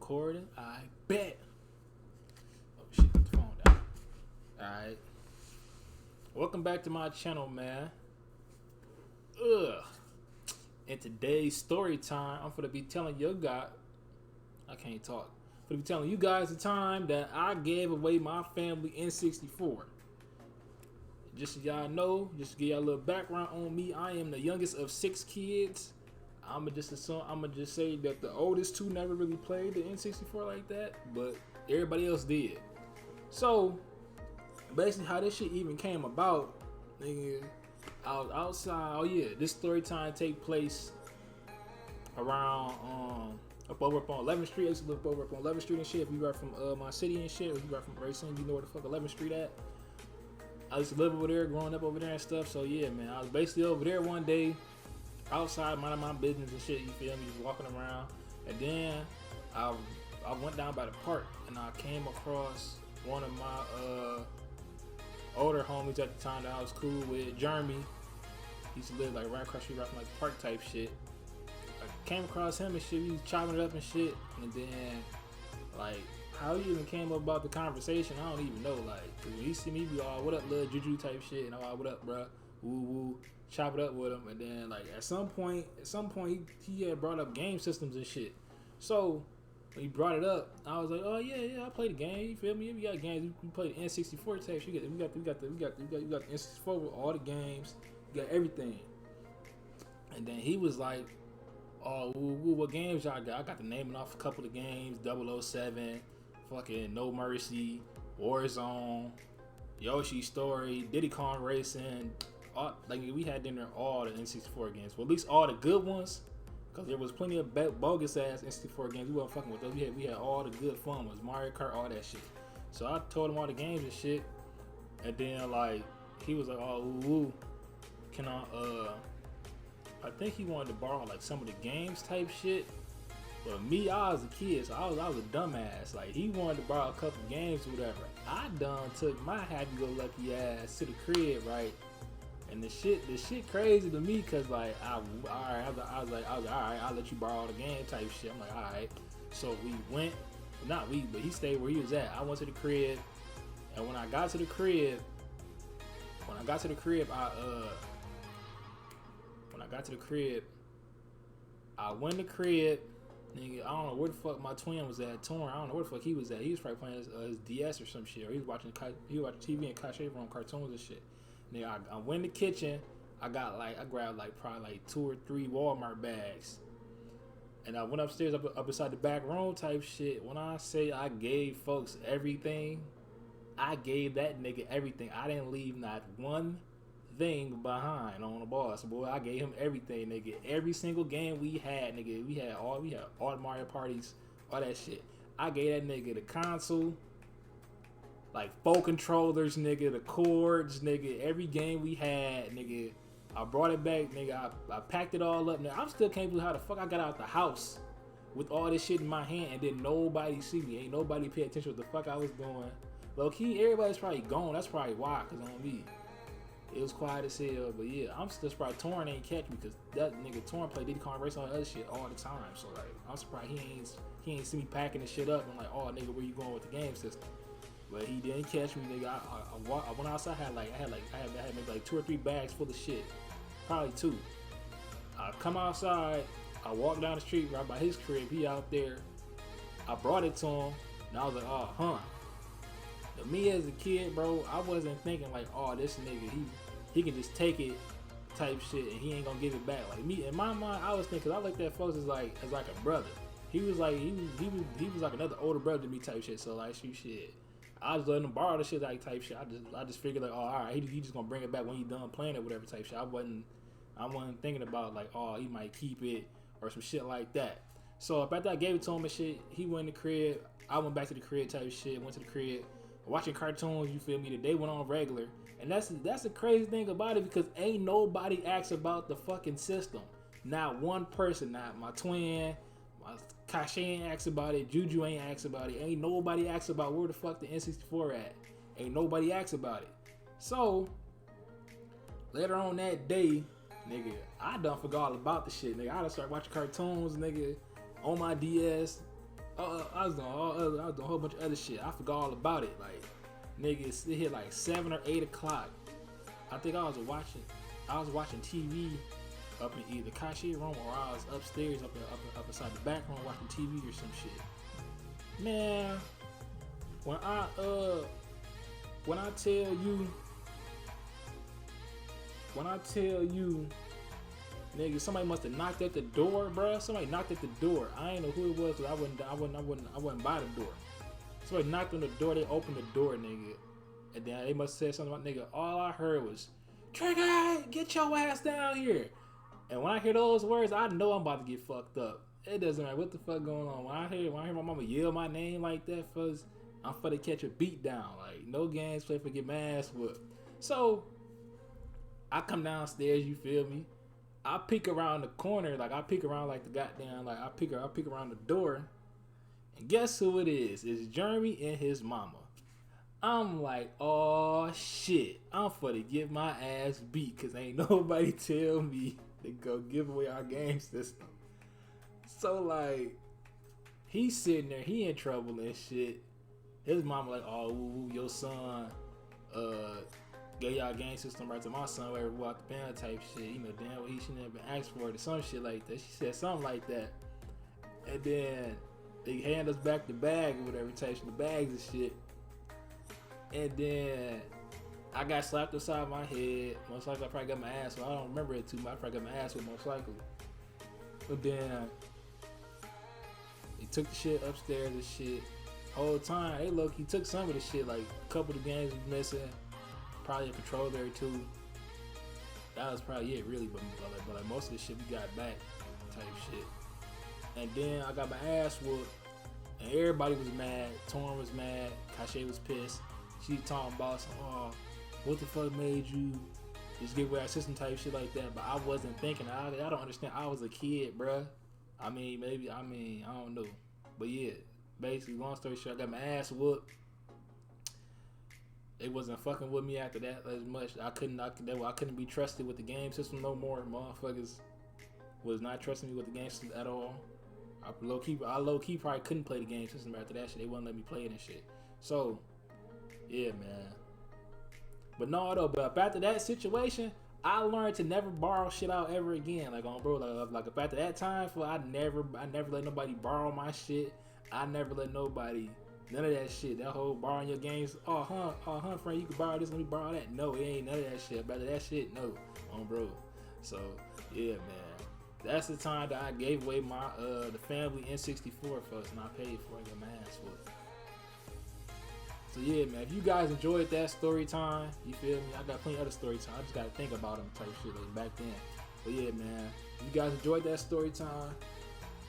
recording. I bet. Oh shit, put the phone down. Alright. Welcome back to my channel, man. In today's story time, I'm gonna be telling you guys. I can't talk. I'm gonna be telling you guys the time that I gave away my family N64. Just so y'all know, just to give y'all a little background on me, I am the youngest of 6 kids. I'ma just say that the oldest 2 never really played the N64 like that, but everybody else did. So basically, how this shit even came about, nigga, I was outside. Oh yeah, this story time take place around up on 11th Street. I used to live over up on 11th Street and shit. If you are from my city and shit, or if you are from Racing, you know where the fuck 11th Street at. I used to live over there, growing up over there and stuff. So yeah, man, I was basically over there one day, outside minding my business and shit. You feel me? Just walking around, and then I went down by the park and I came across one of my older homies at the time that I was cool with, Jeremy. He used to live like right across the street, right from like park type shit. I came across him and shit. We was chopping it up and shit, and then like how he even came up about the conversation, I don't even know. Like, cause when he see me, be all, "What up, little Juju?" type shit, and all, "What up, bro?" Woo woo, chop it up with him, and then like at some point, he had brought up game systems and shit. So when he brought it up, I was like, "Oh yeah, I play the game. You feel me? If you got games, we play the N64 tapes. We got the N64 with all the games. You got everything." And then he was like, "Oh, what games y'all got?" I got the naming off a couple of games: 007, fucking No Mercy, Warzone, Yoshi Story, Diddy Kong Racing. Like we had in there all the N64 games. Well, at least all the good ones. Cause there was plenty of bogus ass N64 games. We wasn't fucking with those. We had all the good fun ones, Mario Kart, all that shit. So I told him all the games and shit, and then like he was like, "Oh, ooh, can I think he wanted to borrow like some of the games type shit." But me, I was a kid, so I was a dumbass. Like he wanted to borrow a couple games or whatever. I done took my happy-go-lucky ass to the crib, right? And the shit crazy to me, cause like I was like, all right, I'll let you borrow the game type shit. I'm like, all right. So we went, not we, but he stayed where he was at. I went to the crib, and when I got to the crib, I went to the crib. Nigga, I don't know where the fuck my twin was at. Torn, I don't know where the fuck he was at. He was probably playing his DS or some shit, or he was watching TV and Kai Shaver on cartoons and shit. Nigga, I went in the kitchen. I grabbed like probably like 2 or 3 Walmart bags, and I went upstairs up beside the back room type shit. When I say I gave folks everything, I gave that nigga everything. I didn't leave not one thing behind on the boss. Boy, I gave him everything, nigga. Every single game we had, nigga. We had all the Mario parties, all that shit. I gave that nigga the console, like 4 controllers, nigga, the cords, nigga, every game we had, nigga. I brought it back, nigga. I packed it all up. Now I still can't believe how the fuck I got out the house with all this shit in my hand and then nobody see me. Ain't nobody pay attention to what the fuck I was doing. Low key, everybody's probably gone. That's probably why, cause on me, it was quiet as hell. But yeah, I'm still surprised Torn ain't catch me, cause that nigga Torn played Diddy Kong Racing and other shit all the time. So like, I'm surprised he ain't see me packing the shit up. I'm like, "Oh nigga, where you going with the game system?" But he didn't catch me, nigga. I went outside. I had maybe like 2 or 3 bags full of shit, probably 2. I come outside. I walk down the street right by his crib. He out there. I brought it to him, and I was like, "Oh, huh." But me as a kid, bro, I wasn't thinking like, "Oh, this nigga, he can just take it," type shit, and he ain't gonna give it back. Like me, in my mind, I was thinking, I looked at folks as like a brother. He was like like another older brother to me type shit. So like, shit. I was letting him borrow the shit like type shit. I just figured like, "Oh, all right, he just gonna bring it back when he done playing it, whatever type shit." I wasn't thinking about like, "Oh, he might keep it," or some shit like that. So after I gave it to him and shit, he went in the crib. I went back to the crib type shit. Went to the crib, watching cartoons. You feel me? The day went on regular, and that's the crazy thing about it, because ain't nobody asks about the fucking system. Not one person. Not my twin. Kasha ain't asked about it. Juju ain't asked about it. Ain't nobody asked about where the fuck the N64 at. Ain't nobody asked about it. So later on that day, nigga, I done forgot all about the shit, nigga. I done started watching cartoons, nigga, on my DS. I was doing I was doing a whole bunch of other shit. I forgot all about it. Like, niggas, it hit like 7 or 8 o'clock. I think I was watching TV up in either Kashi room or I was upstairs up inside the back room watching TV or some shit. Man, when I tell you, nigga, somebody must have knocked at the door, bruh. Somebody knocked at the door. I ain't know who it was, cause I wasn't by the door. Somebody knocked on the door. They opened the door, nigga, and then they must have said something about, nigga. All I heard was, "Trigger, get your ass down here." And when I hear those words, I know I'm about to get fucked up. It doesn't matter what the fuck going on. When I hear my mama yell my name like that, fuzz, I'm for to catch a beat down. Like, no games play for get my ass whooped. So I come downstairs, you feel me? I peek around the corner, like I peek around like the goddamn, like I peek around the door, and guess who it is? It's Jeremy and his mama. I'm like, oh shit, I'm for to get my ass beat, cause ain't nobody tell me to go give away our game system. So like, he's sitting there, he in trouble and shit. His mama like, oh, your son, gave y'all game system right to my son, where walked the band type shit. You know, damn well he shouldn't have been asked for it or some shit like that. She said something like that. And then they hand us back the bag or whatever type shit, the bags and shit. And then I got slapped upside my head. Most likely I probably got my ass, so I don't remember it too much. I probably got my ass with most likely. But then they took the shit upstairs and shit. Whole time, they low-key took some of the shit, like a couple of the games was missing. Probably a controller or two. That was probably it, really. But like most of the shit we got back, type shit. And then I got my ass whooped, and everybody was mad. Torn was mad. Kashay was pissed. She talking about some, oh, what the fuck made you just give away our system type shit like that. But I wasn't thinking. I don't understand. I was a kid, bruh. I don't know. But yeah, basically, long story short, I got my ass whooped. They wasn't fucking with me after that as much. I couldn't be trusted with the game system no more. Motherfuckers was not trusting me with the game system at all. I low key probably couldn't play the game system after that shit. They wouldn't let me play it and shit. So yeah, man. But no, though. But after that situation, I learned to never borrow shit out ever again. Like, on bro, like if after that time, I never let nobody borrow my shit. I never let nobody. None of that shit. That whole borrowing your games. Oh, friend, you can borrow this, let me borrow that. No, it ain't none of that shit. After that shit, no. Bro. So, yeah, man. That's the time that I gave away my the family N64 folks, and I paid for it, got my ass whooped. So yeah, man, if you guys enjoyed that story time, you feel me? I got plenty of other story time. I just gotta think about them type shit like back then. But yeah, man, if you guys enjoyed that story time,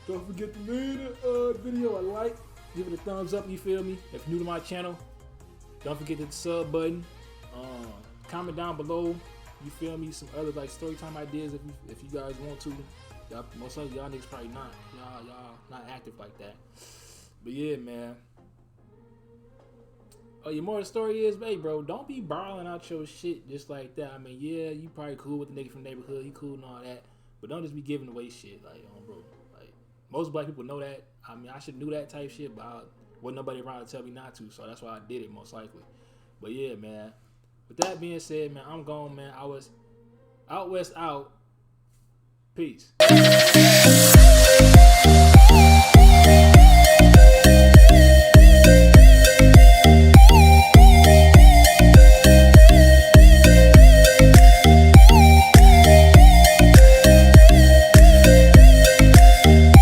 don't forget to leave the video a like, give it a thumbs up, you feel me? If you're new to my channel, don't forget the sub button. Comment down below, you feel me? Some other like story time ideas if you guys want to. Y'all, most likely y'all niggas probably not. Y'all not active like that. But yeah, man. Oh, your more of the story is, hey, bro, don't be borrowing out your shit just like that. I mean, yeah, you probably cool with the nigga from the neighborhood, he cool and all that, but don't just be giving away shit, like, bro. Like, most black people know that. I mean, I should knew that type shit, but wasn't nobody around to tell me not to, so that's why I did it, most likely. But yeah, man. With that being said, man, I'm gone, man. I was out west out. Peace.